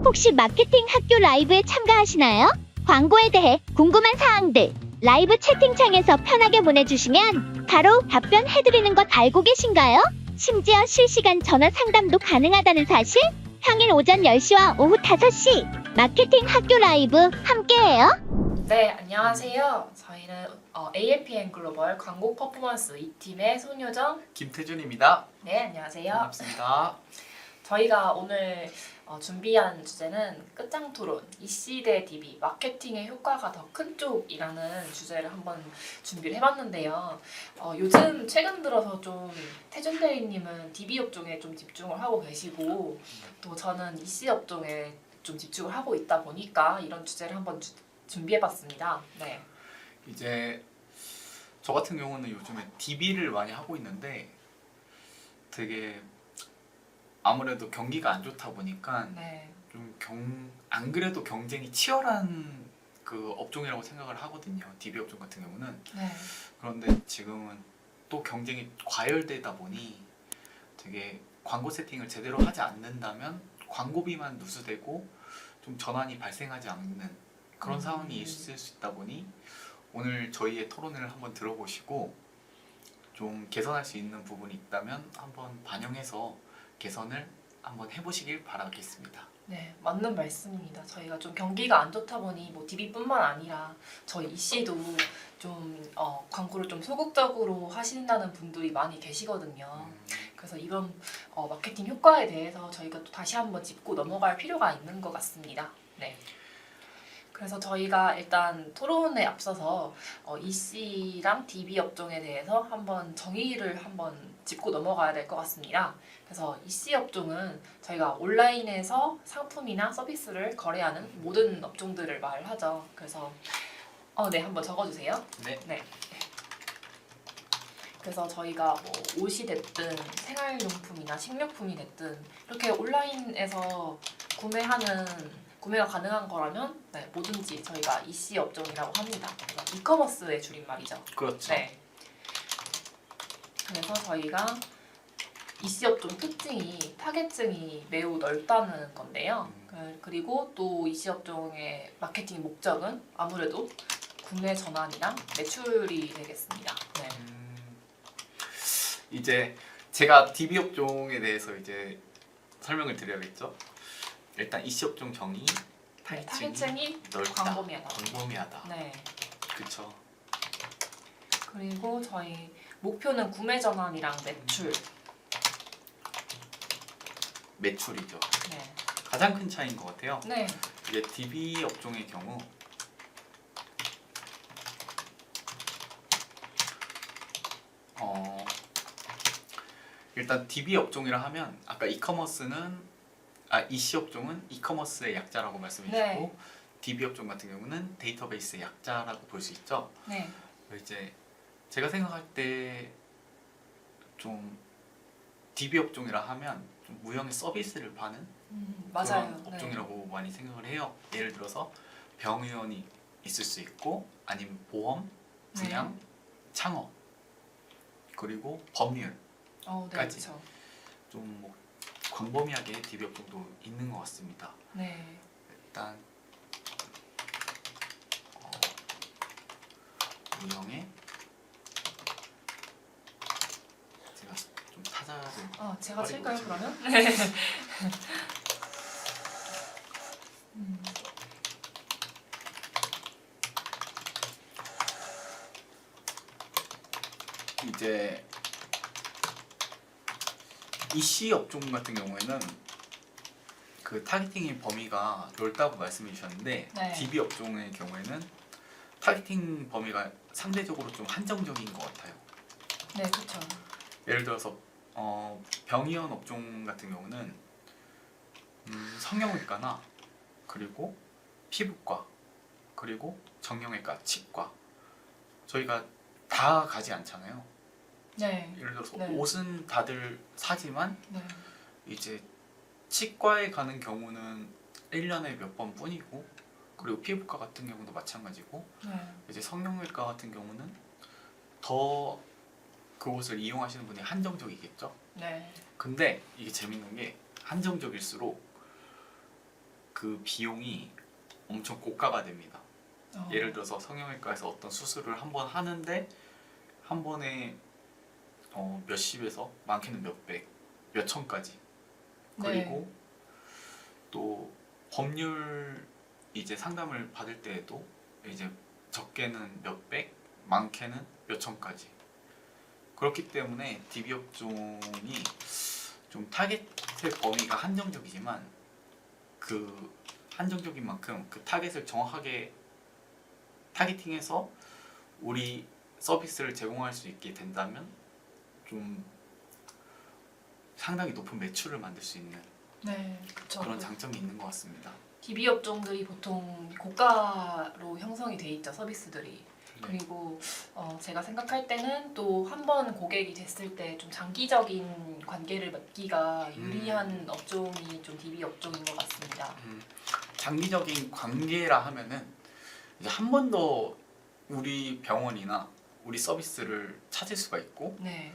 혹시 마케팅 학교 라이브에 참가하시나요? 광고에 대해 궁금한 사항들 라이브 채팅창에서 편하게 보내주시면 바로 답변해드리는 것 알고 계신가요? 심지어 실시간 전화 상담도 가능하다는 사실? 평일 오전 10시와 오후 5시 마케팅 학교 라이브 함께해요. 네, 안녕하세요. 저희는 AFPN 글로벌 광고 퍼포먼스 2팀의 손효정. 김태준입니다. 네, 안녕하세요. 반갑습니다. 저희가 오늘 준비한 주제는 끝장 토론, EC 대 DB, 마케팅의 효과가 더 큰 쪽이라는 주제를 한번 준비를 해봤는데요. 요즘 최근 들어서 좀 태준 대리님은 DB 업종에 좀 집중을 하고 계시고 또 저는 EC 업종에 좀 집중을 하고 있다 보니까 이런 주제를 한번 준비해봤습니다. 네. 이제 저 같은 경우는 요즘에 DB를 많이 하고 있는데 되게 아무래도 경기가 안 좋다 보니까 네. 좀 안 그래도 경쟁이 치열한 그 업종이라고 생각을 하거든요. DB 업종 같은 경우는. 네. 그런데 지금은 또 경쟁이 과열되다 보니 되게 광고 세팅을 제대로 하지 않는다면 광고비만 누수되고 좀 전환이 발생하지 않는 그런 상황이 있을 수 있다 보니 오늘 저희의 토론을 한번 들어보시고 좀 개선할 수 있는 부분이 있다면 한번 반영해서 개선을 한번 해보시길 바라겠습니다. 네, 맞는 말씀입니다. 저희가 좀 경기가 안 좋다 보니 뭐 DB뿐만 아니라 저희 EC도 좀 광고를 좀 소극적으로 하신다는 분들이 많이 계시거든요. 그래서 이런 마케팅 효과에 대해서 저희가 또 다시 한번 짚고 넘어갈 필요가 있는 것 같습니다. 네. 그래서 저희가 일단 토론에 앞서서 EC랑 DB 업종에 대해서 한번 정의를 한번 짚고 넘어가야 될 것 같습니다. 그래서 EC 업종은 저희가 온라인에서 상품이나 서비스를 거래하는 모든 업종들을 말하죠. 그래서 네, 한번 적어주세요. 네. 네. 그래서 저희가 뭐 옷이 됐든 생활용품이나 식료품이 됐든 이렇게 온라인에서 구매가 가능한 거라면 네, 뭐든지 저희가 EC 업종이라고 합니다. 그래서 이커머스의 줄임말이죠. 그렇죠. 네. 그래서 저희가 EC 업종 특징이 타겟층이 매우 넓다는 건데요. 그리고 또 EC 업종의 마케팅 목적은 아무래도 구매 전환이랑 매출이 되겠습니다. 네. 이제 제가 DB 업종에 대해서 이제 설명을 드려야겠죠. 일단 EC 업종 정의, 타겟층이 넓다, 광범위하다. 광범위하다. 네. 그렇죠. 그리고 저희 목표는 구매 전환이랑 매출. 매출이죠. 네. 가장 큰 차이인 것 같아요. 네. 이게 DB 업종의 경우 일단 DB 업종이라 하면 아까 EC 업종은 이커머스의 약자라고 말씀해 주셨고 네. DB 업종 같은 경우는 데이터베이스의 약자라고 볼 수 있죠. 네. 이제 제가 생각할 때 좀 DB 업종이라 하면 좀 무형의 서비스를 파는 맞아요. 그런 업종이라고 많이 생각을 해요. 예를 들어서 병의원이 있을 수 있고 아니면 보험, 분양, 창업 그리고 법률 네, 까지. 그렇죠. 좀 뭐 광범위하게 DB 업종도 있는 것 같습니다. 네. 일단 무형의 제가 좀 찾아서 제가 빨리 칠까요, 보여주세요. 그러면? 네. 이제 EC 업종 같은 경우에는 그 타겟팅의 범위가 넓다고 말씀해 주셨는데 네. DB 업종의 경우에는 타겟팅 범위가 상대적으로 좀 한정적인 것 같아요. 네, 그렇죠. 예를 들어서 병의원 업종 같은 경우는 성형외과나 그리고 피부과 그리고 정형외과, 치과 저희가 다 가지 않잖아요. 네. 예를 들어서 네. 옷은 다들 사지만 네. 이제 치과에 가는 경우는 1년에 몇 번 뿐이고 그리고 피부과 같은 경우도 마찬가지고 네. 이제 성형외과 같은 경우는 더 그곳을 이용하시는 분이 한정적이겠죠. 네. 근데 이게 재밌는 게 한정적일수록 그 비용이 엄청 고가가 됩니다. 어. 예를 들어서 성형외과에서 어떤 수술을 한 번 하는데 한 번에 몇십에서 많게는 몇백, 몇천까지. 그리고 또 법률 이제 상담을 받을 때에도 이제 적게는 몇백, 많게는 몇천까지. 그렇기 때문에 DB 업종이 좀 타겟의 범위가 한정적이지만 그 한정적인 만큼 그 타겟을 정확하게 타겟팅해서 우리 서비스를 제공할 수 있게 된다면 좀 상당히 높은 매출을 만들 수 있는 네, 그쵸. 그런 장점이 있는 것 같습니다. DB 업종들이 보통 고가로 형성이 돼 있죠, 서비스들이. 그리고 제가 생각할 때는 또 한 번 고객이 됐을 때 좀 장기적인 관계를 맺기가 유리한 업종이 좀 DB 업종인 것 같습니다. 장기적인 관계라 하면은 이제 한 번 더 우리 병원이나 우리 서비스를 찾을 수가 있고 네,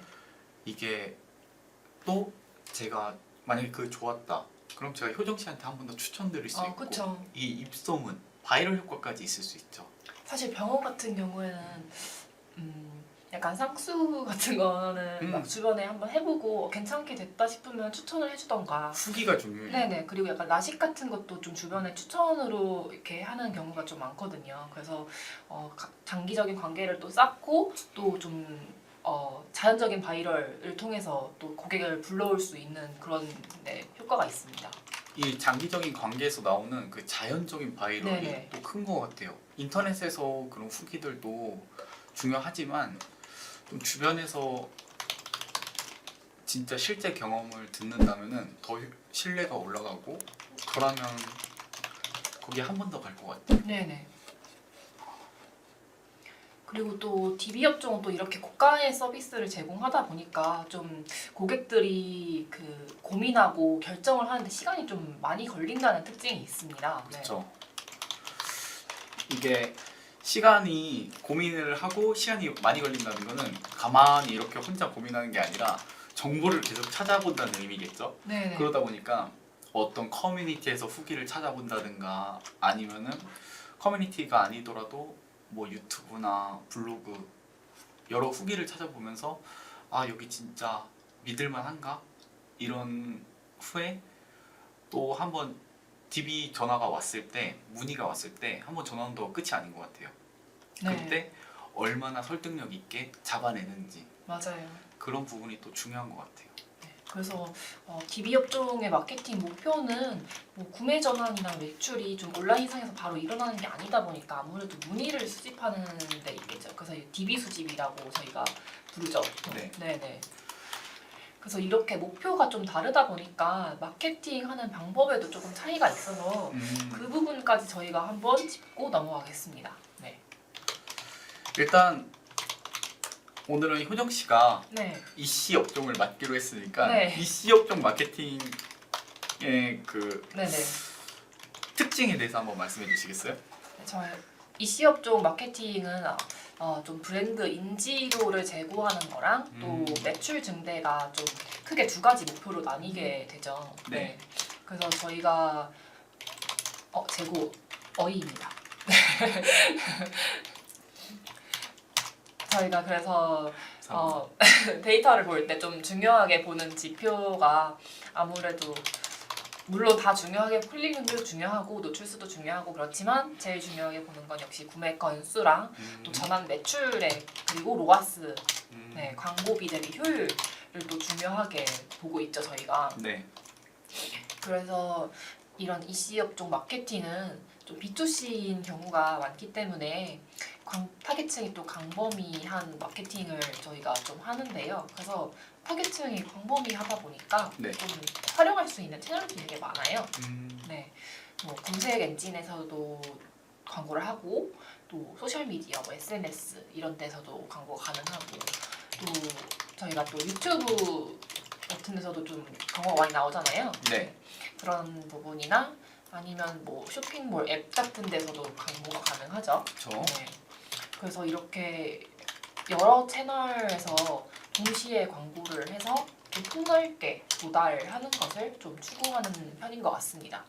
이게 또 제가 만약에 그 좋았다 그럼 제가 효정 씨한테 한 번 더 추천드릴 수 있고 그쵸. 이 입소문 바이럴 효과까지 있을 수 있죠. 사실 병원 같은 경우에는 약간 쌍수 같은 거는 막 주변에 한번 해보고 괜찮게 됐다 싶으면 추천을 해주던가. 후기가 중요해요. 네네. 그리고 약간 라식 같은 것도 좀 주변에 추천으로 이렇게 하는 경우가 좀 많거든요. 그래서 장기적인 관계를 또 쌓고 또 좀 자연적인 바이럴을 통해서 또 고객을 불러올 수 있는 그런 효과가 있습니다. 이 장기적인 관계에서 나오는 그 자연적인 바이럴이 네네. 또 큰 것 같아요. 인터넷에서 그런 후기들도 중요하지만 좀 주변에서 진짜 실제 경험을 듣는다면은 더 신뢰가 올라가고 그러면 거기에 한 번 더 갈 것 같아요. 네네. 그리고 또 DB 업종은 또 이렇게 고가의 서비스를 제공하다 보니까 좀 고객들이 그 고민하고 결정을 하는데 시간이 좀 많이 걸린다는 특징이 있습니다. 네. 그렇죠. 이게 시간이 고민을 하고 시간이 많이 걸린다는 거는 가만히 이렇게 혼자 고민하는 게 아니라 정보를 계속 찾아본다는 의미겠죠. 네네. 그러다 보니까 어떤 커뮤니티에서 후기를 찾아본다든가 아니면은 커뮤니티가 아니더라도 뭐 유튜브나 블로그 여러 후기를 찾아보면서 아 여기 진짜 믿을만한가 이런 후에 또 한번 DB 전화가 왔을 때 문의가 왔을 때 한번 전화하는 거 끝이 아닌 것 같아요. 네. 그때 얼마나 설득력 있게 잡아내는지 맞아요. 그런 부분이 또 중요한 것 같아요. 그래서 DB 업종의 마케팅 목표는 뭐 구매 전환이나 매출이 좀 온라인상에서 바로 일어나는 게 아니다 보니까 아무래도 문의를 수집하는 데 있겠죠. 그래서 DB 수집이라고 저희가 부르죠. 네. 네네. 그래서 이렇게 목표가 좀 다르다 보니까 마케팅하는 방법에도 조금 차이가 있어서 그 부분까지 저희가 한번 짚고 넘어가겠습니다. 네. 일단 오늘은 효정 씨가 네. EC 업종을 맡기로 했으니까 네. EC 업종 마케팅의 그 네네. 특징에 대해서 한번 말씀해 주시겠어요? 저희 EC 업종 마케팅은 좀 브랜드 인지도를 제고하는 거랑 또 매출 증대가 좀 크게 두 가지 목표로 나뉘게 되죠. 네. 그래서 저희가 제고 어이입니다. 저희가 그래서 데이터를 볼 때 좀 중요하게 보는 지표가 아무래도 물론 다 중요하게 클릭률도 중요하고 노출수도 중요하고 그렇지만 제일 중요하게 보는 건 역시 구매 건수랑 또 전환 매출액 그리고 로아스 네, 광고비 대비 효율을 또 중요하게 보고 있죠 저희가. 네. 그래서 이런 EC 업종 마케팅은 좀 B2C인 경우가 많기 때문에 타겟층이 또 광범위한 마케팅을 저희가 좀 하는데요. 그래서 타겟층이 광범위하다 보니까 네. 좀 활용할 수 있는 채널이 되게 많아요. 네, 뭐 검색 엔진에서도 광고를 하고 또 소셜 미디어, 뭐 SNS 이런 데서도 광고 가능하고 또 저희가 또 유튜브 같은 데서도 좀 광고가 많이 나오잖아요. 네. 그런 부분이나 아니면 뭐 쇼핑몰 앱 같은 데서도 광고가 가능하죠. 그렇죠. 네. 그래서 이렇게 여러 채널에서 동시에 광고를 해서 좀 폭넓게 도달하는 것을 좀 추구하는 편인 것 같습니다.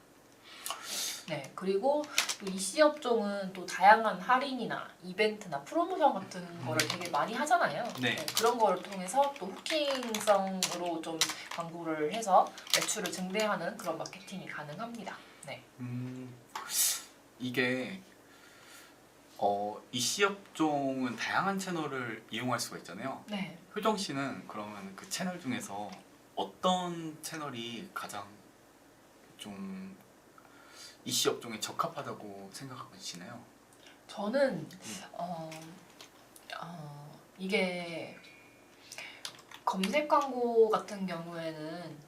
네, 그리고 또 EC 업종은 또 다양한 할인이나 이벤트나 프로모션 같은 거를 되게 많이 하잖아요. 네. 그런 거를 통해서 또 후킹성으로 좀 광고를 해서 매출을 증대하는 그런 마케팅이 가능합니다. 네. 이게 EC 업종은 다양한 채널을 이용할 수가 있잖아요. 네. 효정 씨는 그러면 그 채널 중에서 어떤 채널이 가장 좀 EC 업종에 적합하다고 생각하시나요? 저는 이게 검색 광고 같은 경우에는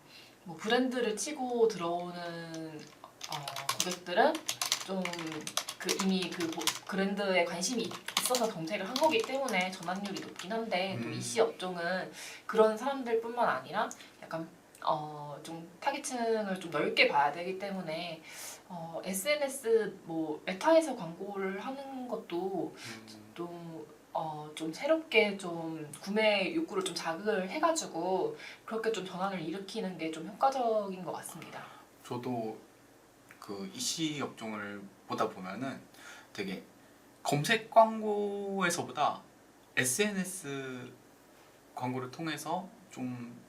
뭐 브랜드를 치고 들어오는 고객들은 좀 이미 그 브랜드에 관심이 있어서 검색을 한 거기 때문에 전환율이 높긴 한데 또 EC 업종은 그런 사람들뿐만 아니라 약간 좀 타깃층을 좀 넓게 봐야 되기 때문에 SNS 뭐 메타에서 광고를 하는 것도 좀 새롭게 좀 구매 욕구를 좀 자극을 해가지고 그렇게 좀 전환을 일으키는 게 좀 효과적인 것 같습니다. 저도 그 EC 업종을 보다 보면은 되게 검색 광고에서보다 SNS 광고를 통해서 좀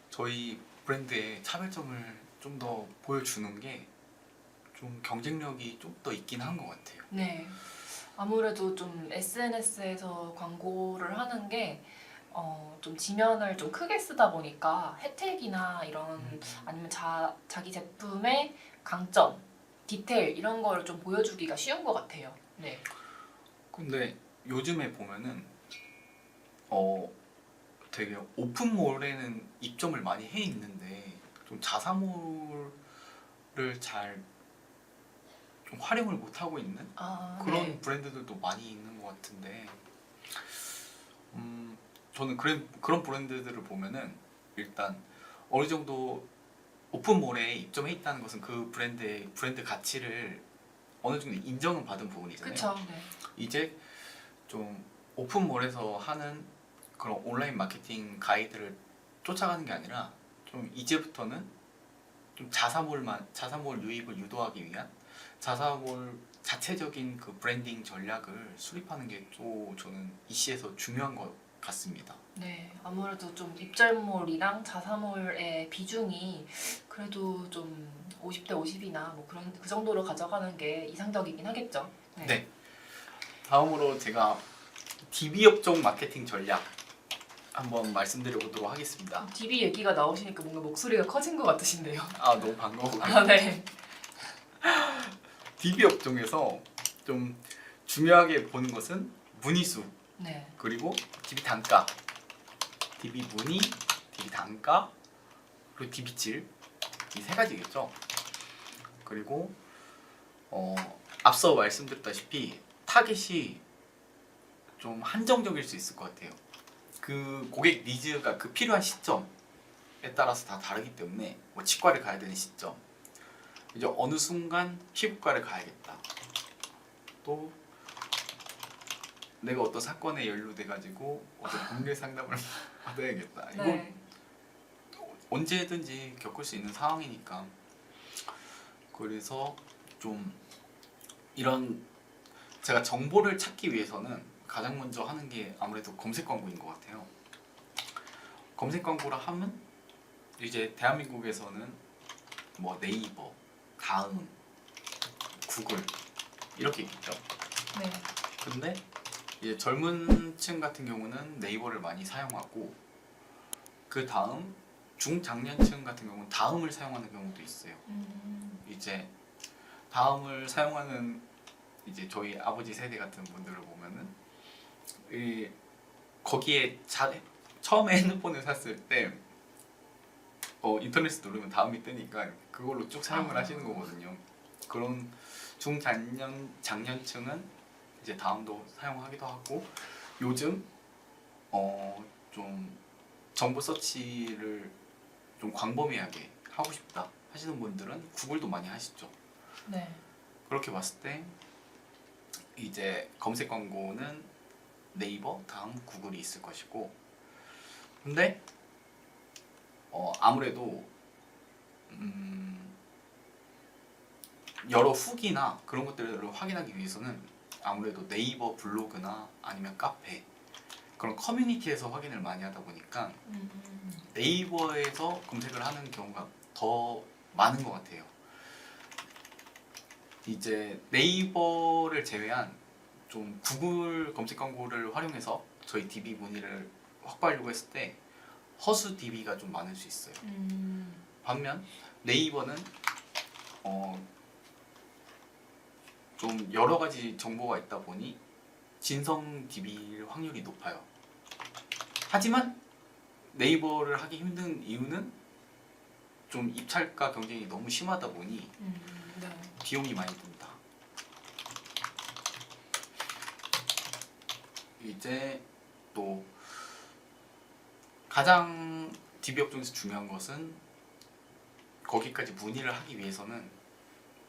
저희 브랜드의 차별점을 좀 더 보여주는 게 좀 경쟁력이 좀 더 있긴 한 것 같아요. 네. 아무래도 좀 SNS에서 광고를 하는 게 좀 지면을 좀 크게 쓰다 보니까 혜택이나 이런 아니면 자기 제품의 강점, 디테일 이런 걸 좀 보여주기가 쉬운 것 같아요. 네. 근데 요즘에 보면은 되게 오픈몰에는 입점을 많이 해 있는데 좀 자사몰을 잘 좀 활용을 못 하고 있는 그런 네. 브랜드들도 많이 있는 것 같은데 저는 그런 브랜드들을 보면은 일단 어느 정도 오픈몰에 입점해 있다는 것은 그 브랜드의 브랜드 가치를 어느 정도 인정은 받은 부분이잖아요. 그쵸. 네. 이제 좀 오픈몰에서 하는 그런 온라인 마케팅 가이드를 쫓아가는 게 아니라 좀 이제부터는 좀 자사몰 유입을 유도하기 위한 자사몰 자체적인 그 브랜딩 전략을 수립하는 게 또 저는 EC에서 중요한 것 같습니다. 네, 아무래도 좀 입절몰이랑 자사몰의 비중이 그래도 좀 50대 50이나 뭐 그런 그 정도로 가져가는 게 이상적이긴 하겠죠. 네. 다음으로 제가 DB 업종 마케팅 전략 한번 말씀드려보도록 하겠습니다. DB 얘기가 나오시니까 뭔가 목소리가 커진 것 같으신데요. 아 너무 반가워요. 네. DB 업종에서 좀 중요하게 보는 것은 문의수 네. 그리고 DB 단가, DB 문의, DB 단가 그리고 DB 질 이 세 가지겠죠. 그리고 앞서 말씀드렸다시피 타겟이 좀 한정적일 수 있을 것 같아요. 그 고객 니즈가 그 필요한 시점에 따라서 다 다르기 때문에 뭐 치과를 가야 되는 시점, 이제 어느 순간 피부과를 가야겠다. 또 내가 어떤 사건에 연루돼가지고 어떤 법률 상담을 받아야겠다. 이거 네. 언제든지 겪을 수 있는 상황이니까. 그래서 좀 이런 제가 정보를 찾기 위해서는 가장 먼저 하는 게 아무래도 검색 광고인 것 같아요. 검색 광고라 하면 이제 대한민국에서는 뭐 네이버, 다음, 구글 이렇게 있죠. 네. 근데 이제 젊은 층 같은 경우는 네이버를 많이 사용하고 그 다음 중장년층 같은 경우는 다음을 사용하는 경우도 있어요. 이제 다음을 사용하는 이제 저희 아버지 세대 같은 분들을 보면은 거기에 처음에 핸드폰을 샀을 때 인터넷 누르면 다음이 뜨니까 그걸로 쭉 사용을 하시는 거거든요. 그런 장년층은 이제 다음도 사용하기도 하고 요즘 좀 정보 서치를 좀 광범위하게 하고 싶다 하시는 분들은 구글도 많이 하시죠. 네. 그렇게 봤을 때 이제 검색 광고는 네이버 다음 구글이 있을 것이고 근데 아무래도 여러 후기나 그런 것들을 확인하기 위해서는 아무래도 네이버 블로그나 아니면 카페 그런 커뮤니티에서 확인을 많이 하다 보니까 네이버에서 검색을 하는 경우가 더 많은 것 같아요. 이제 네이버를 제외한 좀 구글 검색 광고를 활용해서 저희 DB 문의를 확보하려고 했을 때 허수 DB가 좀 많을 수 있어요. 반면 네이버는 좀 여러 가지 정보가 있다 보니 진성 DB일 확률이 높아요. 하지만 네이버를 하기 힘든 이유는 좀 입찰가 경쟁이 너무 심하다 보니 네. 비용이 많이 든다. 이제 또 가장 DB 업종에서 중요한 것은 거기까지 문의를 하기 위해서는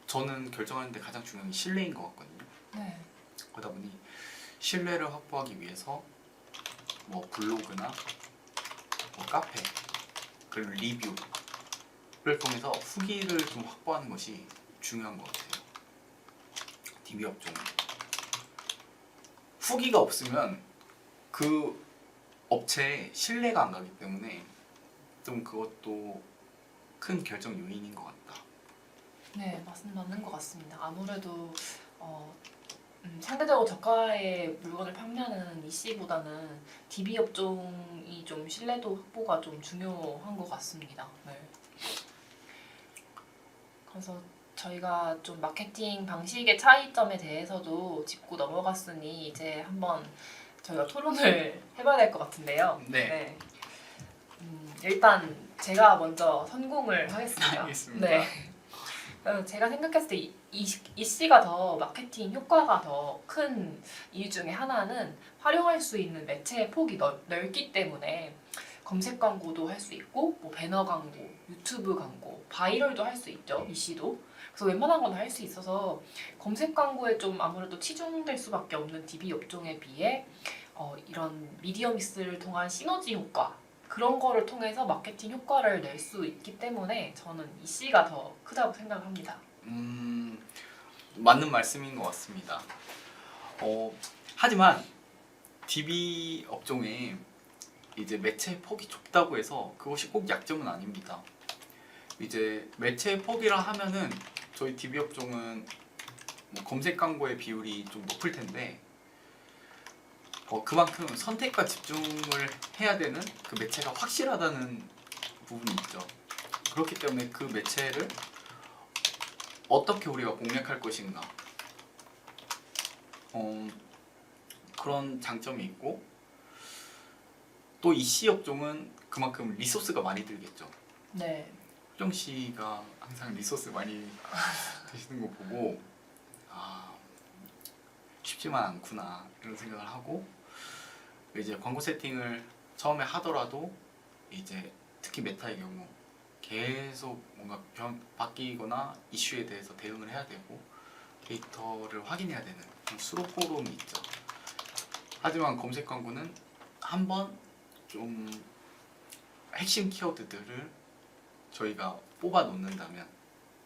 저는 결정하는데 가장 중요한 게 신뢰인 것 같거든요. 네. 그러다 보니 신뢰를 확보하기 위해서 뭐 블로그나 뭐 카페 그리고 리뷰를 통해서 후기를 좀 확보하는 것이 중요한 것 같아요. DB 업종은 후기가 없으면 그 업체에 신뢰가 안 가기 때문에 좀 그것도 큰 결정 요인인 것 같다. 네, 맞는 것 같습니다. 아무래도 상대적으로 저가의 물건을 판매하는 EC보다는 DB 업종이 좀 신뢰도 확보가 좀 중요한 것 같습니다. 네. 그래서 저희가 좀 마케팅 방식의 차이점에 대해서도 짚고 넘어갔으니 이제 한번 저희가 토론을 해봐야 될 것 같은데요. 네. 일단 제가 먼저 선공을 하겠습니다. 알겠습니다. 네. 제가 생각했을 때 이 씨가 더 마케팅 효과가 더 큰 이유 중에 하나는 활용할 수 있는 매체의 폭이 넓기 때문에 검색 광고도 할 수 있고 뭐 배너 광고, 유튜브 광고, 바이럴도 할 수 있죠. 이 씨도. 그래서 웬만한 건 할 수 있어서 검색 광고에 좀 아무래도 치중될 수밖에 없는 DB 업종에 비해 이런 미디어 믹스를 통한 시너지 효과 그런 거를 통해서 마케팅 효과를 낼 수 있기 때문에 저는 이 씨가 더 크다고 생각을 합니다. 맞는 말씀인 것 같습니다. 하지만 DB 업종에 이제 매체 폭이 좁다고 해서 그것이 꼭 약점은 아닙니다. 이제 매체 폭이라 하면은 저희 DB 업종은 뭐 검색 광고의 비율이 좀 높을 텐데 그만큼 선택과 집중을 해야 되는 그 매체가 확실하다는 부분이 있죠. 그렇기 때문에 그 매체를 어떻게 우리가 공략할 것인가 그런 장점이 있고 또 EC 업종은 그만큼 리소스가 많이 들겠죠. 네. 효정 씨가 항상 리소스 많이 드시는 거 보고 쉽지만 않구나 이런 생각을 하고 이제 광고 세팅을 처음에 하더라도 이제 특히 메타의 경우 계속 뭔가 바뀌거나 이슈에 대해서 대응을 해야 되고 데이터를 확인해야 되는 수로포럼이 있죠. 하지만 검색 광고는 한번 좀 핵심 키워드들을 저희가 뽑아 놓는다면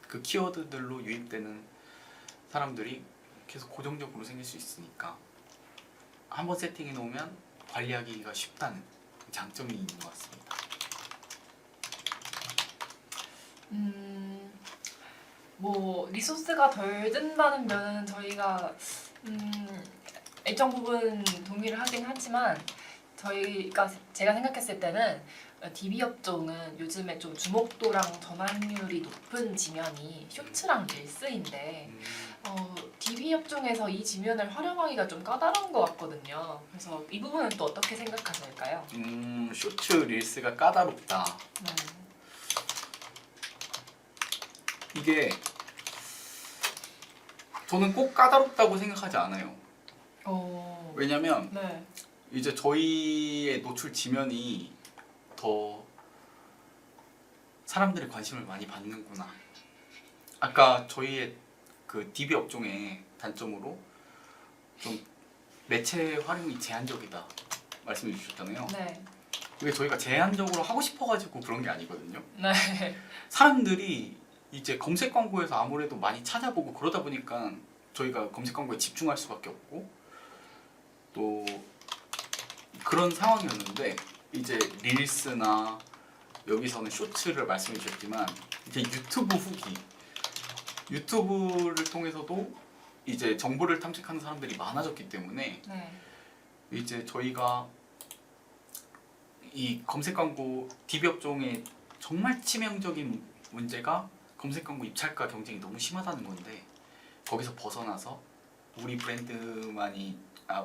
그 키워드들로 유입되는 사람들이 계속 고정적으로 생길 수 있으니까 한번 세팅해 놓으면 관리하기가 쉽다는 장점이 있는 것 같습니다. 뭐 리소스가 덜 든다는 면은 저희가 일정 부분 동의를 하긴 하지만 제가 생각했을 때는 DB 업종은 요즘에 좀 주목도랑 전환율이 높은 지면이 쇼츠랑 릴스인데 DB 업종에서 이 지면을 활용하기가 좀 까다로운 것 같거든요. 그래서 이 부분은 또 어떻게 생각하실까요? 쇼츠 릴스가 까다롭다. 이게 저는 꼭 까다롭다고 생각하지 않아요. 왜냐면 네. 이제 저희의 노출 지면이 더 사람들의 관심을 많이 받는구나. 아까 저희의 그 DB 업종의 단점으로 좀 매체 활용이 제한적이다 말씀해 주셨잖아요. 네. 이게 저희가 제한적으로 하고 싶어가지고 그런 게 아니거든요. 네. 사람들이 이제 검색 광고에서 아무래도 많이 찾아보고 그러다 보니까 저희가 검색 광고에 집중할 수밖에 없고 또 그런 상황이었는데 이제 릴스나 여기서는 쇼츠를 말씀해 주셨지만 이제 유튜브 후기 유튜브를 통해서도 이제 정보를 탐색하는 사람들이 많아졌기 때문에 네. 이제 저희가 이 검색 광고 DB 업종의 정말 치명적인 문제가 검색 광고 입찰가 경쟁이 너무 심하다는 건데 거기서 벗어나서 우리 브랜드만이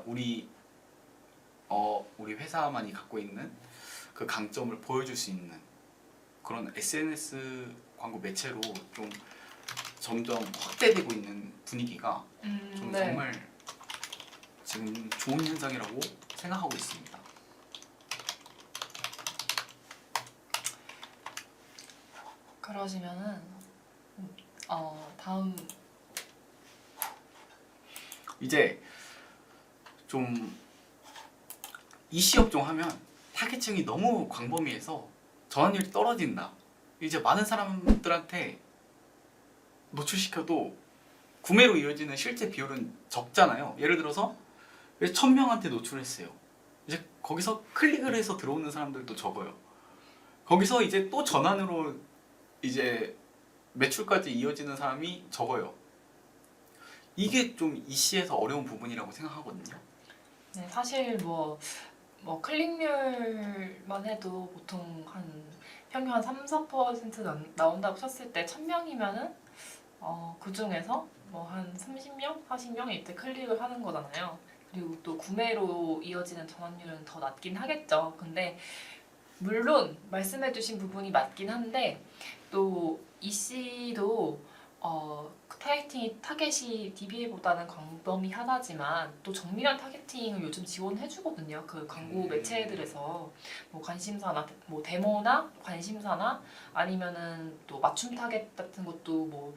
우리 회사만이 갖고 있는 그 강점을 보여줄 수 있는 그런 SNS 광고 매체로 좀 점점 확대되고 있는 분위기가 저는 네. 정말 지금 좋은 현상이라고 생각하고 있습니다. 그러시면은 다음 이제 좀 이시 업종 하면 타겟층이 너무 광범위해서 전환율이 떨어진다. 이제 많은 사람들한테 노출시켜도 구매로 이어지는 실제 비율은 적잖아요. 예를 들어서 1000명한테 노출했어요. 이제 거기서 클릭을 해서 들어오는 사람들도 적어요. 거기서 이제 또 전환으로 이제 매출까지 이어지는 사람이 적어요. 이게 좀 이시에서 어려운 부분이라고 생각하거든요. 네, 사실 뭐 클릭률만 해도 보통 한 평균 한 3-4% 나온다고 쳤을 때 1000명이면은 그 중에서 뭐 한 30명, 40명이 이때 클릭을 하는 거잖아요. 그리고 또 구매로 이어지는 전환율은 더 낮긴 하겠죠. 근데 물론 말씀해주신 부분이 맞긴 한데 또 이씨도 타겟이 DBA보다는 광범위하다지만 또 정밀한 타겟팅을 요즘 지원해주거든요. 그 광고 매체들에서 뭐 관심사나 뭐 데모나 관심사나 아니면은 또 맞춤 타겟 같은 것도 뭐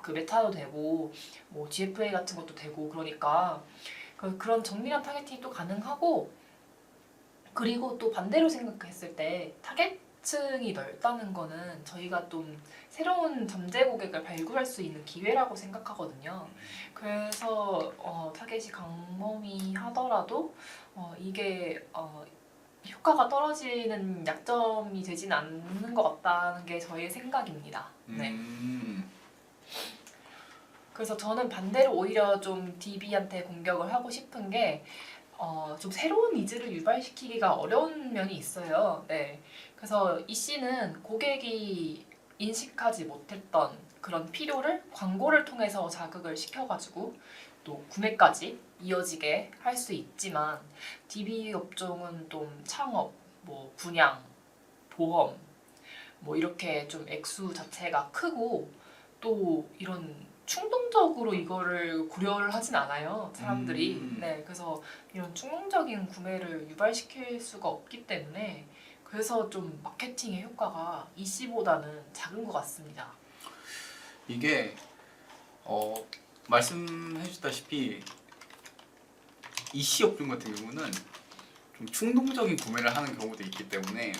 그 메타도 되고 뭐 GFA 같은 것도 되고 그러니까 그런 정밀한 타겟팅이 또 가능하고 그리고 또 반대로 생각했을 때 타겟층이 넓다는 거는 저희가 좀 새로운 잠재 고객을 발굴할 수 있는 기회라고 생각하거든요. 그래서 타겟이 광범위하더라도 이게 효과가 떨어지는 약점이 되진 않는 것 같다는 게 저의 생각입니다. 네. 그래서 저는 반대로 오히려 좀 DB한테 공격을 하고 싶은 게 좀 새로운 니즈를 유발시키기가 어려운 면이 있어요. 네. 그래서 이 씨는 고객이 인식하지 못했던 그런 필요를 광고를 통해서 자극을 시켜가지고 또 구매까지 이어지게 할 수 있지만 DB 업종은 좀 창업, 뭐 분양, 보험 뭐 이렇게 좀 액수 자체가 크고 또 이런 충동적으로 이거를 고려를 하진 않아요 사람들이. 네, 그래서 이런 충동적인 구매를 유발시킬 수가 없기 때문에 그래서 좀 마케팅의 효과가 EC보다는 작은 것 같습니다. 이게 말씀해 주다시피 이시 업종 같은 경우는 좀 충동적인 구매를 하는 경우도 있기 때문에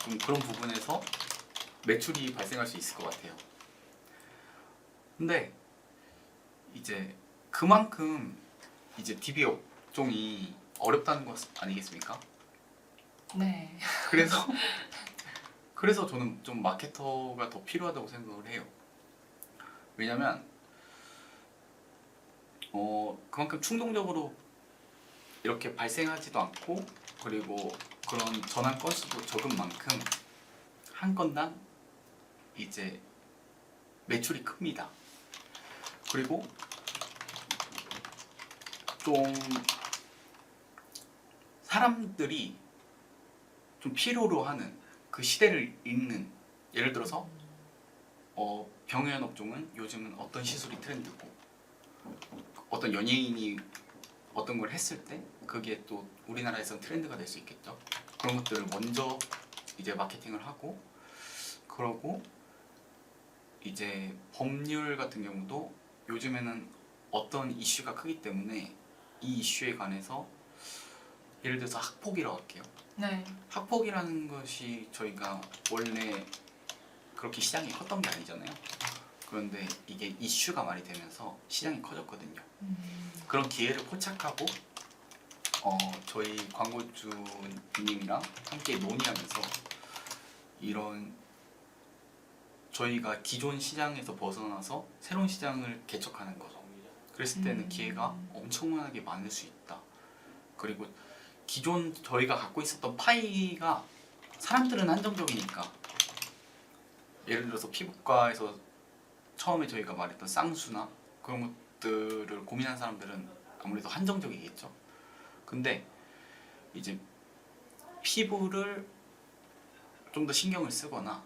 좀 그런 부분에서 매출이 발생할 수 있을 것 같아요. 근데 이제 그만큼 이제 DB 업종이 어렵다는 것 아니겠습니까? 네. 그래서 저는 좀 마케터가 더 필요하다고 생각을 해요. 왜냐면 그만큼 충동적으로 이렇게 발생하지도 않고 그리고 그런 전환 건수도 적은 만큼 한 건당 이제 매출이 큽니다. 그리고 좀 사람들이 좀 필요로 하는 그 시대를 읽는, 예를 들어서 병원 업종은 요즘은 어떤 시술이 트렌드고 어떤 연예인이 어떤 걸 했을 때 그게 또 우리나라에서 트렌드가 될 수 있겠죠. 그런 것들을 먼저 이제 마케팅을 하고 그러고 이제 법률 같은 경우도 요즘에는 어떤 이슈가 크기 때문에 이 이슈에 관해서 예를 들어서 학폭이라고 할게요. 네. 학폭이라는 것이 저희가 원래 그렇게 시장이 컸던 게 아니잖아요. 그런데 이게 이슈가 많이 되면서 시장이 커졌거든요. 그런 기회를 포착하고 저희 광고주님이랑 함께 논의하면서 이런 저희가 기존 시장에서 벗어나서 새로운 시장을 개척하는 거죠. 그랬을 때는 기회가 엄청나게 많을 수 있다. 그리고 기존 저희가 갖고 있었던 파이가 사람들은 한정적이니까, 예를 들어서 피부과에서 처음에 저희가 말했던 쌍수나 그런 것들을 고민한 사람들은 아무래도 한정적이겠죠. 근데 이제 피부를 좀 더 신경을 쓰거나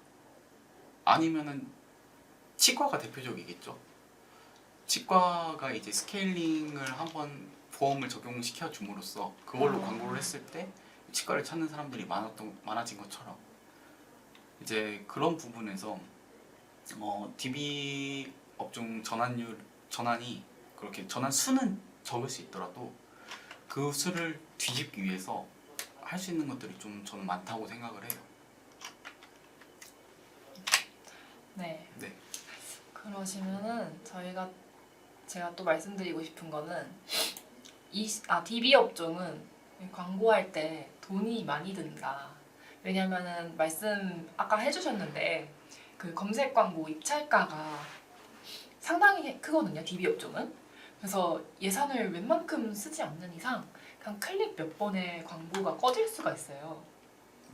아니면은 치과가 대표적이겠죠. 치과가 이제 스케일링을 한번 보험을 적용시켜 줌으로써 그걸로 광고를 했을 때 치과를 찾는 사람들이 많아진 것처럼, 이제 그런 부분에서 DB 업종 전환이 그렇게 전환 수는 적을 수 있더라도 그 수를 뒤집기 위해서 할 수 있는 것들이 좀 저는 많다고 생각을 해요. 네. 네. 그러시면은 제가 또 말씀드리고 싶은 거는 DB 업종은 광고할 때 돈이 많이 든다. 왜냐면은 말씀 아까 해주셨는데 그 검색 광고 입찰가가 상당히 크거든요. DB 업종은. 그래서 예산을 웬만큼 쓰지 않는 이상 그냥 클릭 몇 번의 광고가 꺼질 수가 있어요.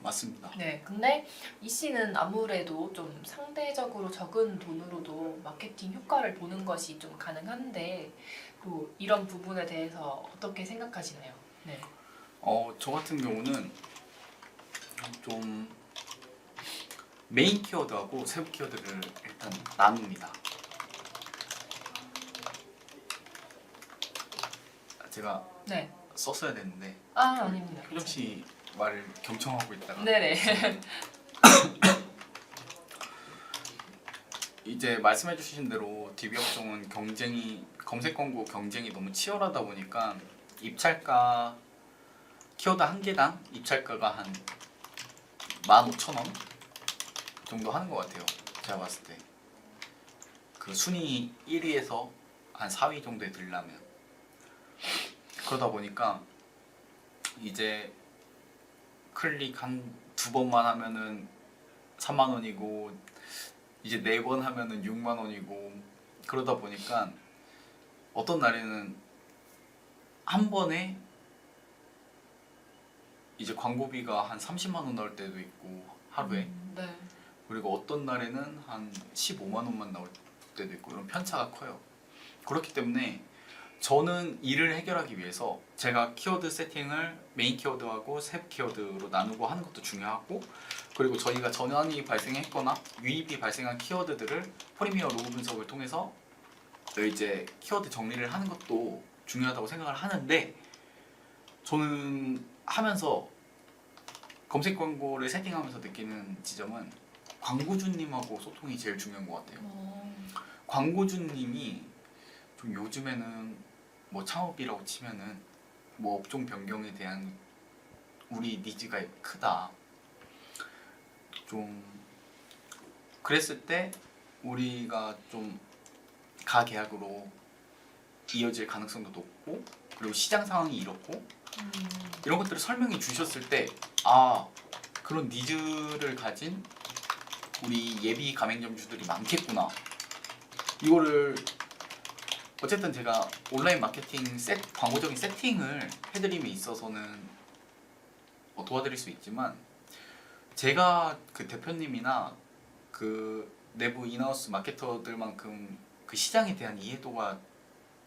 맞습니다. 네, 근데 이 씨는 아무래도 좀 상대적으로 적은 돈으로도 마케팅 효과를 보는 것이 좀 가능한데 이런 부분에 대해서 어떻게 생각하시나요? 네. 저 같은 경우는 좀 메인 키워드하고 세부 키워드를 일단 나눕니다. 제가 네. 썼어야 되는데 아닙니다. 효정 씨 말을 경청하고 있다가 네네. 이제 말씀해주신 대로 DB 업종은 검색 광고 경쟁이 너무 치열하다 보니까 입찰가 키워드 한 개당 입찰가가 한 15,000원 정도 하는 것 같아요. 제가 봤을 때 그 순위 1위에서 한 4위 정도에 들려면, 그러다 보니까 이제 클릭 한 2번만 하면은 3만 원이고 이제 4번 하면은 6만 원이고, 그러다 보니까 어떤 날에는 한 번에 이제 광고비가 한 30만 원 나올 때도 있고 하루에, 네. 그리고 어떤 날에는 한 15만 원만 나올 때도 있고, 이런 편차가 커요. 그렇기 때문에 저는 이를 해결하기 위해서 제가 키워드 세팅을 메인 키워드하고 세부 키워드로 나누고 하는 것도 중요하고, 그리고 저희가 전환이 발생했거나 유입이 발생한 키워드들을 프리미어 로그 분석을 통해서 이제 키워드 정리를 하는 것도 중요하다고 생각을 하는데, 저는 하면서 검색 광고를 세팅하면서 느끼는 지점은 광고주님하고 소통이 제일 중요한 것 같아요. 광고주님이 좀 요즘에는 뭐 창업이라고 치면은 뭐 업종 변경에 대한 우리 니즈가 크다. 좀 그랬을 때 우리가 좀 가계약으로 이어질 가능성도 높고, 그리고 시장 상황이 이렇고 이런 것들을 설명해 주셨을 때 그런 니즈를 가진 우리 예비 가맹점주들이 많겠구나. 이거를 어쨌든 제가 온라인 마케팅 광고적인 세팅을 해드림에 있어서는 도와드릴 수 있지만, 제가 그 대표님이나 그 내부 인하우스 마케터들만큼 그 시장에 대한 이해도가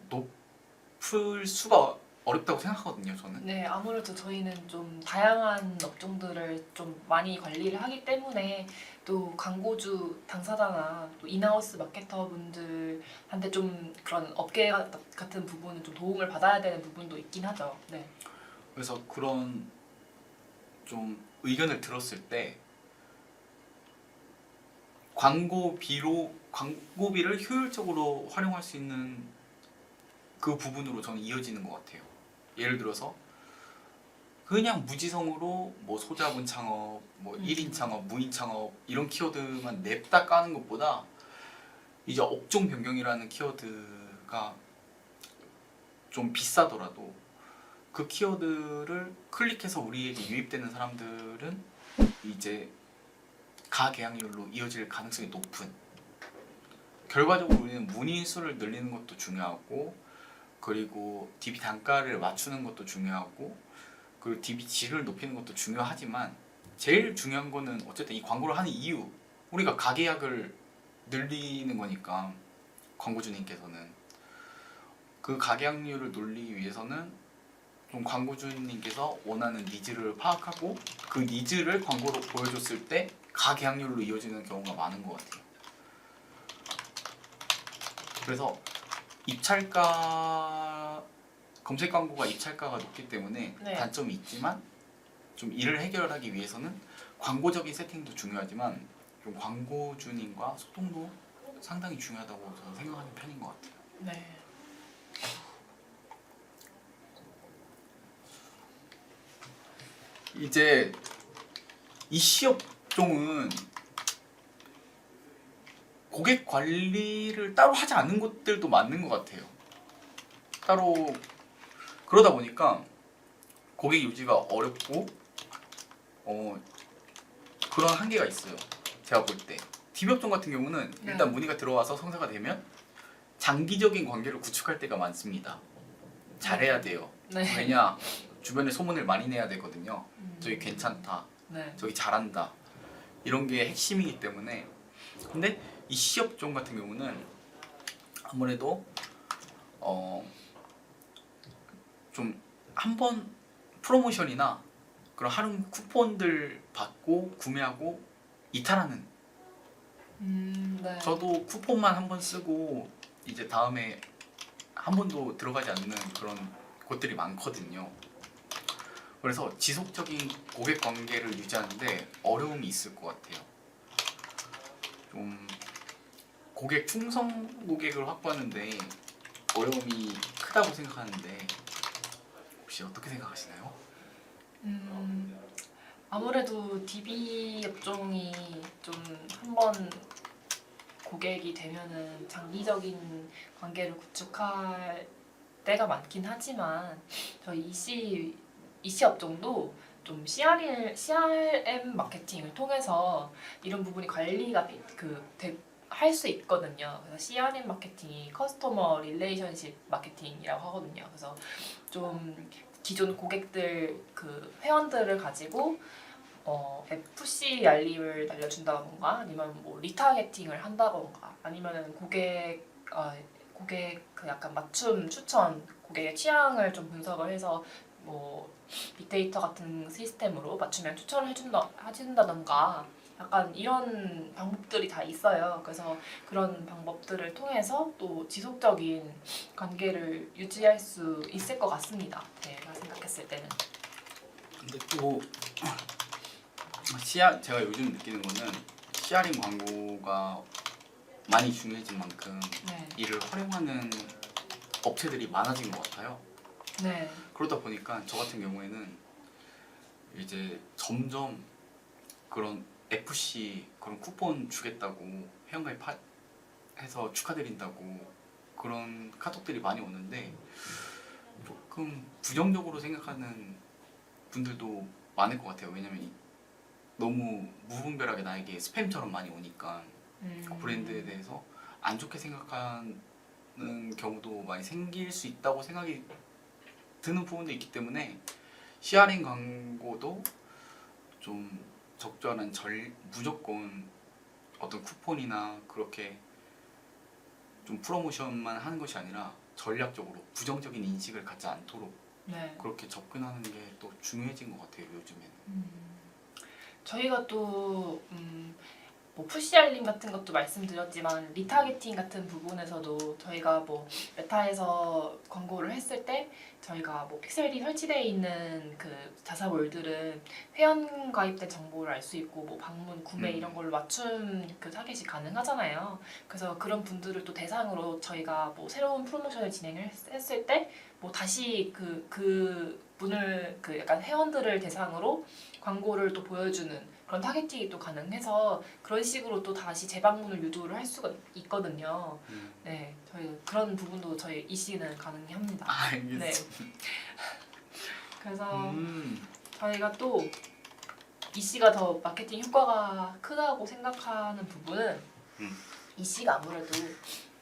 높을 수가 어렵다고 생각하거든요, 저는. 네, 아무래도 저희는 좀 다양한 업종들을 좀 많이 관리를 하기 때문에 또 광고주 당사자나 또 인하우스 마케터분들한테 좀 그런 업계 같은 부분은 좀 도움을 받아야 되는 부분도 있긴 하죠. 네. 그래서 그런 좀 의견을 들었을 때 광고비를 효율적으로 활용할 수 있는 그 부분으로 저는 이어지는 것 같아요. 예를 들어서 그냥 무지성으로 뭐 소자본 창업, 뭐 1인 음. 창업, 무인 창업 이런 키워드만 냅다 까는 것보다 이제 업종 변경이라는 키워드가 좀 비싸더라도 그 키워드를 클릭해서 우리에게 유입되는 사람들은 이제 가계약률로 이어질 가능성이 높은, 결과적으로 우리는 문의 수를 늘리는 것도 중요하고 그리고 DB 단가를 맞추는 것도 중요하고 그리고 DB 질을 높이는 것도 중요하지만 제일 중요한 거는 어쨌든 이 광고를 하는 이유, 우리가 가계약을 늘리는 거니까 광고주님께서는 그 가계약률을 늘리기 위해서는 좀 광고주님께서 원하는 니즈를 파악하고 그 니즈를 광고로 보여줬을 때 가계약률로 이어지는 경우가 많은 것 같아요. 그래서 입찰가, 검색 광고가 입찰가가 높기 때문에 네. 단점이 있지만 좀 이를 해결하기 위해서는 광고적인 세팅도 중요하지만 좀 광고주님과 소통도 상당히 중요하다고 저는 생각하는 편인 것 같아요. 네. 이제 이 시업종은 고객 관리를 따로 하지 않는 곳들도 맞는 것 같아요. 따로 그러다 보니까 고객 유지가 어렵고 그런 한계가 있어요. 제가 볼 때 DB업종 같은 경우는 네. 일단 문의가 들어와서 성사가 되면 장기적인 관계를 구축할 때가 많습니다. 잘해야 돼요. 네. 왜냐, 주변에 소문을 많이 내야 되거든요. 음. 저기 괜찮다, 네. 저기 잘한다, 이런 게 핵심이기 때문에. 근데 이 시업종 같은 경우는 아무래도 좀 한번 프로모션이나 그런 할인 쿠폰들 받고 구매하고 이탈하는, 네. 저도 쿠폰만 한 번 쓰고 이제 다음에 한 번도 들어가지 않는 그런 곳들이 많거든요. 그래서 지속적인 고객 관계를 유지하는데 어려움이 있을 것 같아요. 좀 고객 충성 고객을 확보하는데 어려움이 크다고 생각하는데 혹시 어떻게 생각하시나요? 아무래도 DB 업종이 좀 한번 고객이 되면은 장기적인 관계를 구축할 때가 많긴 하지만 저희 EC 업종도 좀 CRM 마케팅을 통해서 이런 부분이 관리가 할 수 있거든요. 그래서 CRM 마케팅이 커스터머 릴레이션십 마케팅이라고 하거든요. 그래서 좀 기존 고객들 그 회원들을 가지고 FC 알림을 날려준다던가 아니면 뭐 리타게팅을 한다던가 아니면은 고객 그 약간 맞춤 추천, 고객의 취향을 좀 분석을 해서 뭐 빅데이터 같은 시스템으로 맞춤형 추천을 해준다던가 약간 이런 방법들이 다 있어요. 그래서 그런 방법들을 통해서 또 지속적인 관계를 유지할 수 있을 것 같습니다. 제가 생각했을 때는. 근데 또 제가 요즘 느끼는 거는 CRM 광고가 많이 중요해진 만큼 네. 이를 활용하는 업체들이 많아진 것 같아요. 네. 그러다 보니까 저 같은 경우에는 이제 점점 그런 FC 그런 쿠폰 주겠다고 회원가입해서 축하드린다고 그런 카톡들이 많이 오는데 조금 부정적으로 생각하는 분들도 많을 것 같아요. 왜냐면 너무 무분별하게 나에게 스팸처럼 많이 오니까 그 브랜드에 대해서 안 좋게 생각하는 경우도 많이 생길 수 있다고 생각이 드는 부분도 있기 때문에 CRM 광고도 좀 적절한 무조건 어떤 쿠폰이나 그렇게 좀 프로모션만 하는 것이 아니라 전략적으로 부정적인 인식을 갖지 않도록 네. 그렇게 접근하는 게 또 중요해진 것 같아요, 요즘에는. 저희가 또 뭐 푸시 알림 같은 것도 말씀드렸지만 리타게팅 같은 부분에서도 저희가 뭐 메타에서 광고를 했을 때 저희가 뭐 픽셀이 설치되어 있는 그 자사몰들은 회원 가입된 정보를 알 수 있고 뭐 방문 구매 이런 걸로 맞춤 그 타겟이 가능하잖아요. 그래서 그런 분들을 또 대상으로 저희가 뭐 새로운 프로모션을 진행을 했을 때 뭐 다시 그 분을 그 약간 회원들을 대상으로 광고를 또 보여주는 그런 타겟팅이 또 가능해서 그런 식으로 또 다시 재방문을 유도를 할 수가 있거든요. 네, 저희 그런 부분도 저희 EC는 가능합니다. 알겠습니다. 네. 그래서 저희가 또 EC가 더 마케팅 효과가 크다고 생각하는 부분은 EC가 아무래도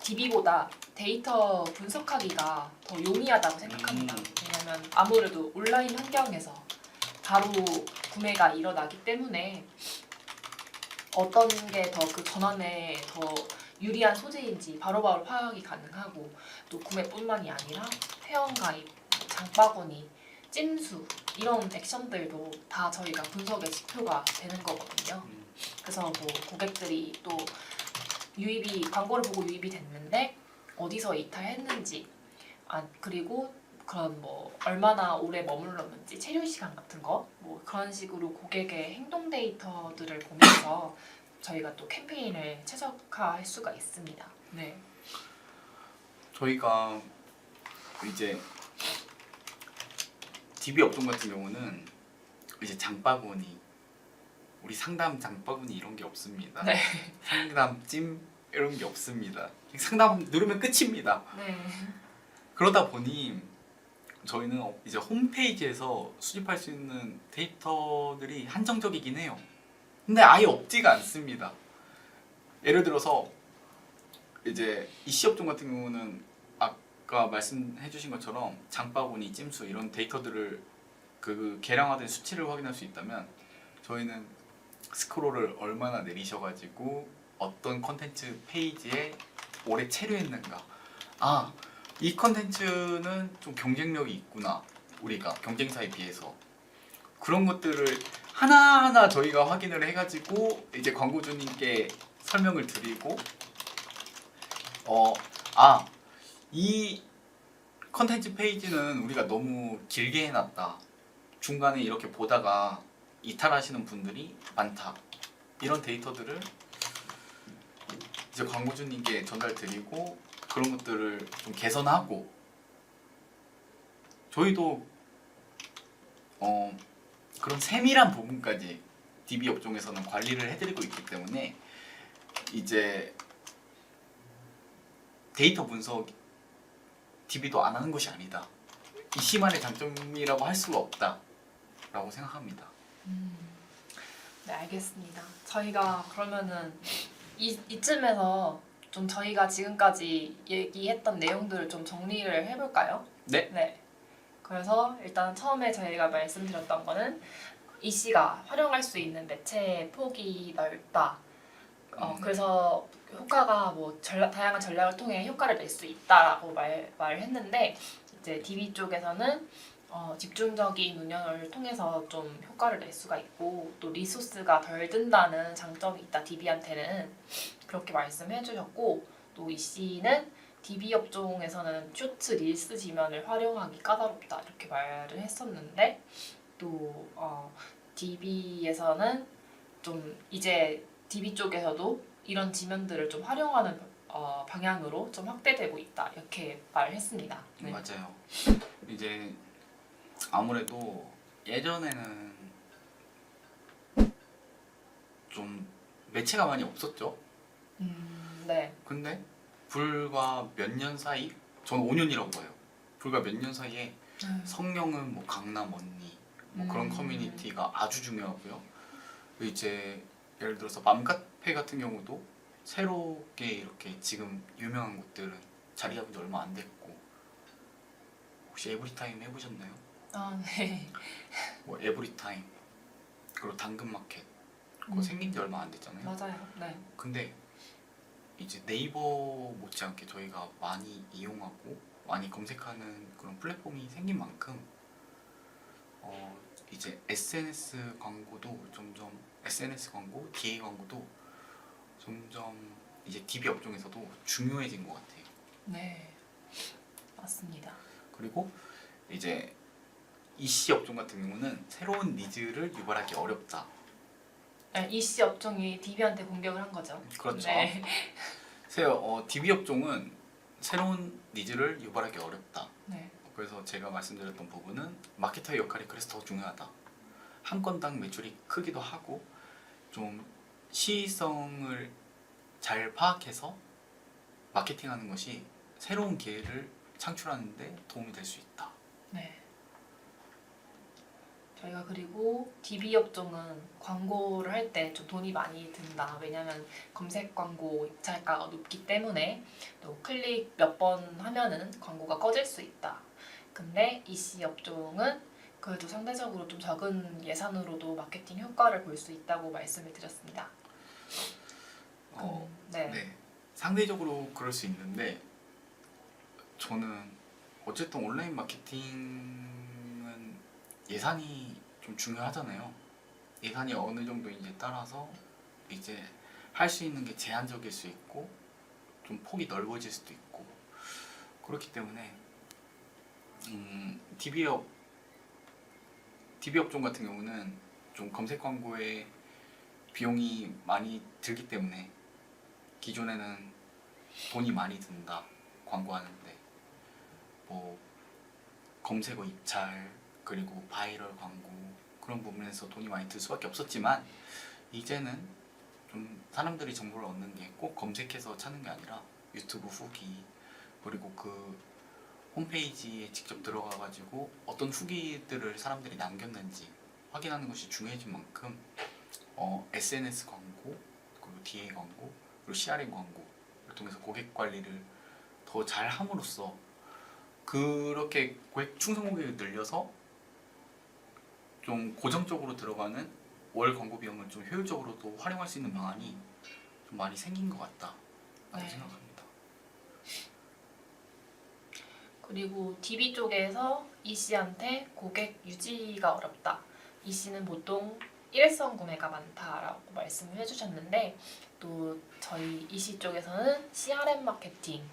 DB보다 데이터 분석하기가 더 용이하다고 생각합니다. 왜냐하면 아무래도 온라인 환경에서 바로 구매가 일어나기 때문에 어떤 게 더 그 전환에 더 유리한 소재인지 바로바로 파악이 가능하고 또 구매뿐만이 아니라 회원가입, 장바구니, 찜수 이런 액션들도 다 저희가 분석의 지표가 되는 거거든요. 그래서 뭐 고객들이 또 유입이 광고를 보고 유입이 됐는데 어디서 이탈했는지 그리고 그런 뭐 얼마나 오래 머물렀는지 체류 시간 같은 거 뭐 그런 식으로 고객의 행동 데이터들을 보면서 저희가 또 캠페인을 최적화할 수가 있습니다. 네. 저희가 이제 DB 업종 같은 경우는 이제 장바구니 우리 상담 장바구니 이런 게 없습니다. 네. 상담 찜 이런 게 없습니다. 상담 누르면 끝입니다. 네. 그러다 보니 저희는 이제 홈페이지에서 수집할 수 있는 데이터들이 한정적이긴 해요. 근데 아예 없지가 않습니다. 예를 들어서 이제 EC 업종 같은 경우는 아까 말씀해 주신 것처럼 장바구니, 찜수 이런 데이터들을 그 계량화된 수치를 확인할 수 있다면 저희는 스크롤을 얼마나 내리셔가지고 어떤 컨텐츠 페이지에 오래 체류했는가, 이 컨텐츠는 좀 경쟁력이 있구나, 우리가 경쟁사에 비해서 그런 것들을 하나하나 저희가 확인을 해가지고 이제 광고주님께 설명을 드리고 이 컨텐츠 페이지는 우리가 너무 길게 해놨다, 중간에 이렇게 보다가 이탈하시는 분들이 많다, 이런 데이터들을 이제 광고주님께 전달드리고 그런 것들을 좀 개선하고 저희도 그런 세밀한 부분까지 DB 업종에서는 관리를 해드리고 있기 때문에 이제 데이터 분석 DB도 안 하는 것이 아니다, EC만의 장점이라고 할 수가 없다 라고 생각합니다. 네, 알겠습니다. 저희가 그러면은 이쯤에서 좀 저희가 지금까지 얘기했던 내용들을 좀 정리를 해볼까요? 네. 네. 그래서 일단 처음에 저희가 말씀드렸던 거는 EC가 활용할 수 있는 매체의 폭이 넓다. 그래서 효과가 뭐 다양한 전략을 통해 효과를 낼 수 있다라고 말을 했는데 이제 DB 쪽에서는 집중적인 운영을 통해서 좀 효과를 낼 수가 있고 또 리소스가 덜 든다는 장점이 있다, DB한테는. 그렇게 말씀해 주셨고 또 EC는 DB 업종에서는 쇼츠 릴스 지면을 활용하기 까다롭다 이렇게 말을 했었는데 또 DB에서는 좀 이제 DB 쪽에서도 이런 지면들을 좀 활용하는 방향으로 좀 확대되고 있다 이렇게 말을 했습니다. 네. 맞아요. 이제 아무래도 예전에는 좀 매체가 많이 없었죠. 네. 근데 불과 몇 년 사이, 저는 5년이라고 봐요. 불과 몇 년 사이에 성령은 뭐 강남 언니 뭐 그런 커뮤니티가 아주 중요하고요. 이제 예를 들어서 맘카페 같은 경우도 새롭게 이렇게 지금 유명한 곳들은 자리 잡은 지 얼마 안 됐고, 혹시 에브리타임 해보셨나요? 네. 뭐 에브리타임 그리고 당근마켓 그거 생긴 지 얼마 안 됐잖아요. 맞아요. 네. 근데 이제 네이버 못지않게 저희가 많이 이용하고 많이 검색하는 그런 플랫폼이 생긴 만큼 이제 SNS 광고도 점점 SNS 광고, DA 광고도 점점 이제 DB 업종에서도 중요해진 것 같아요. 네, 맞습니다. 그리고 이제 EC 업종 같은 경우는 새로운 니즈를 유발하기 어렵다. 네, EC 업종이 DB한테 공격을 한 거죠. 그렇죠. 네. DB 업종은 새로운 니즈를 유발하기 어렵다. 네. 그래서 제가 말씀드렸던 부분은 마케터의 역할이 그래서 더 중요하다. 한 건당 매출이 크기도 하고 좀 시의성을 잘 파악해서 마케팅하는 것이 새로운 기회를 창출하는 데 도움이 될 수 있다. 네. 저희가 그리고 DB 업종은 광고를 할 때 좀 돈이 많이 든다. 왜냐면 검색 광고 입찰가가 높기 때문에 또 클릭 몇 번 하면은 광고가 꺼질 수 있다. 근데 EC 업종은 그래도 상대적으로 좀 적은 예산으로도 마케팅 효과를 볼 수 있다고 말씀을 드렸습니다. 네. 네. 상대적으로 그럴 수 있는데 저는 어쨌든 온라인 마케팅은 예산이 좀 중요하잖아요. 예산이 어느 정도인지 따라서 이제 할 수 있는 게 제한적일 수 있고 좀 폭이 넓어질 수도 있고 그렇기 때문에 DB 업종 같은 경우는 좀 검색 광고에 비용이 많이 들기 때문에 기존에는 돈이 많이 든다 광고하는데 뭐 검색어 입찰 그리고 바이럴 광고 그런 부분에서 돈이 많이 들 수밖에 없었지만 이제는 좀 사람들이 정보를 얻는 게 꼭 검색해서 찾는 게 아니라 유튜브 후기 그리고 그 홈페이지에 직접 들어가 가지고 어떤 후기들을 사람들이 남겼는지 확인하는 것이 중요해진 만큼 SNS 광고 그리고 DA 광고 그리고 CRM 광고를 통해서 고객 관리를 더 잘 함으로써 그렇게 충성 고객을 늘려서 좀 고정적으로 들어가는 월 광고 비용을 좀 효율적으로 또 활용할 수 있는 방안이 좀 많이 생긴 것 같다라고 네. 생각합니다. 그리고 DB 쪽에서 EC한테 고객 유지가 어렵다. EC는 보통 일회성 구매가 많다라고 말씀을 해주셨는데 또 저희 EC 쪽에서는 CRM 마케팅,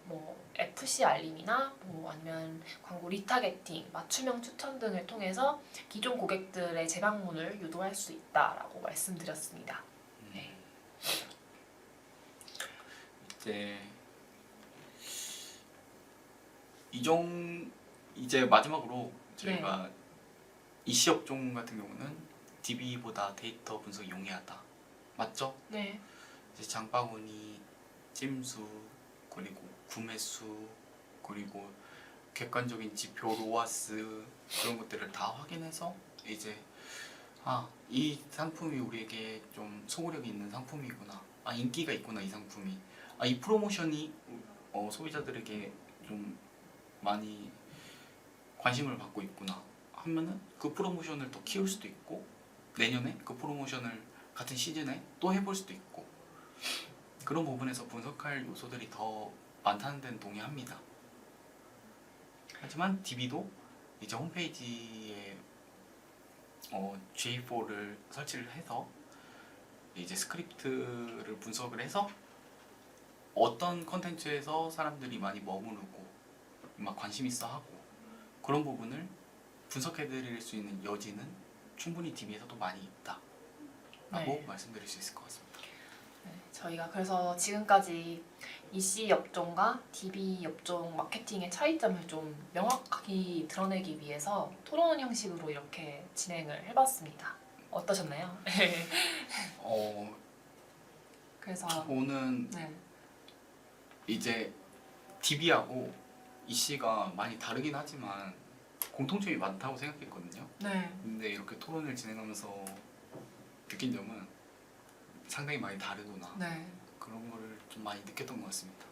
뭐 FC 알림이나 뭐 아니면 광고 리타겟팅, 맞춤형 추천 등을 통해서 기존 고객들의 재방문을 유도할 수 있다라고 말씀드렸습니다. 네. 이제 이제 마지막으로 저희가 EC 업종 같은 경우는 DB보다 데이터 분석이 용이하다. 맞죠? 네. 이제 장바구니, 찜수, 그리고 구매수, 그리고 객관적인 지표, 로아스 그런 것들을 다 확인해서 이제 이 상품이 우리에게 좀 소구력이 있는 상품이구나. 인기가 있구나 이 상품이. 이 프로모션이 소비자들에게 좀 많이 관심을 받고 있구나 하면은 그 프로모션을 더 키울 수도 있고 내년에 그 프로모션을 같은 시즌에 또 해볼 수도 있고 그런 부분에서 분석할 요소들이 더 많다는 데는 동의합니다. 하지만 DB도 이제 홈페이지에 GA4를 설치를 해서 이제 스크립트를 분석을 해서 어떤 컨텐츠에서 사람들이 많이 머무르고 막 관심 있어 하고 그런 부분을 분석해 드릴 수 있는 여지는 충분히 DB에서도 많이 있다라고 네. 말씀드릴 수 있을 것 같습니다. 네, 저희가 그래서 지금까지 EC 업종과 DB 업종 마케팅의 차이점을 좀 명확하게 드러내기 위해서 토론 형식으로 이렇게 진행을 해봤습니다. 어떠셨나요? 그래서 저는 네, 이제 DB하고 EC가 많이 다르긴 하지만 공통점이 많다고 생각했거든요. 네, 근데 이렇게 토론을 진행하면서 느낀 점은 상당히 많이 다르구나. 네. 그런 거를 좀 많이 느꼈던 것 같습니다.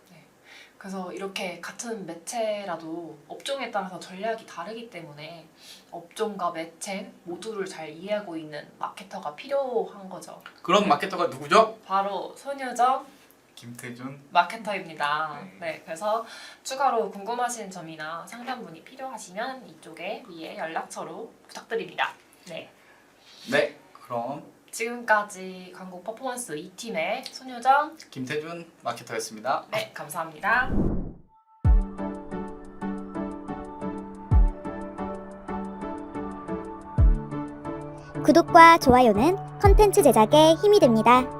그래서 이렇게 같은 매체라도 업종에 따라서 전략이 다르기 때문에 업종과 매체 모두를 잘 이해하고 있는 마케터가 필요한 거죠. 그런 마케터가 누구죠? 바로 손유정 김태준. 마케터입니다. 네. 네, 그래서 추가로 궁금하신 점이나 상담문이 필요하시면 이쪽에 위에 연락처로 부탁드립니다. 네. 네, 그럼 지금까지 광고 퍼포먼스 2팀의 손효정, 김태준 마케터였습니다. 네, 감사합니다. 구독과 좋아요는 컨텐츠 제작에 힘이 됩니다.